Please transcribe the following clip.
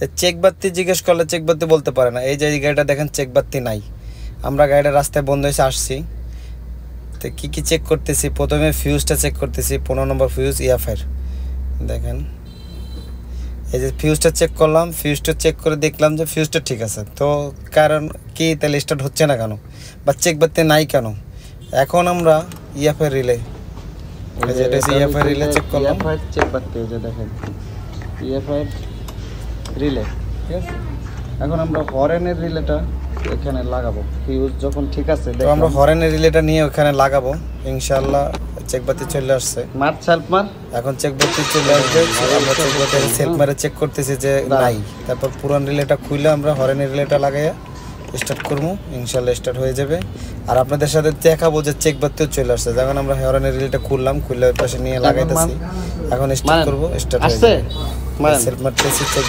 তো চেক বাতি জিজ্ঞেস করলে চেক বাতি বলতে পারে না। এই যে গাড়িটা দেখেন চেক বাতি নাই, আমরা গাড়িটা রাস্তায় বন্ধ হয়েছে আসছি। তো কী কী চেক করতেছি, প্রথমে ফিউজটা চেক করতেছি, 15 নম্বর ফিউজ ইএফআইয়ের। দেখেন এই যে ফিউজটা চেক করলাম, ফিউজটা চেক করে দেখলাম যে ফিউজটা ঠিক আছে। তো কারণ কি তাহলে স্টার্ট হচ্ছে না কেন বা চেক বাতি নাই কেন? এখন আমরা ইএফআই রিলে, যেটা ইএফআই রিলে চেক করলাম, চেক বাতি যে দেখেন ইএফআই রিলে, ঠিক আছে। এখন আমরা হরেনের রিলেটা এখানে লাগাবো, ফিউজ যখন ঠিক আছে তো আমরা হরেনের রিলেটা নিয়ে ওখানে লাগাবো ইনশাআল্লাহ। চেক বাতি চলে আসছে, মার সেলফ মার, এখন চেক বাতি চলে আসবে। আমরা চেক বাতি সেলফ মারে চেক করতেছি যে নাই, তারপর পুরান রিলেটা খুলে আমরা হরেনের রিলেটা লাগাইয়া স্টার্ট করবো, ইনশাআল্লাহ স্টার্ট হয়ে যাবে। আর আপনাদের সাথে দেখাবো যে চেক বাতিও চলে আসছে। যখন আমরা হরেনের রিলেটা খুললাম, খুলে ওই পাশে নিয়ে লাগাইতেছি, এখন স্টার্ট করবো, স্টার্ট হয়ে যাবে। Self মারতেছি, check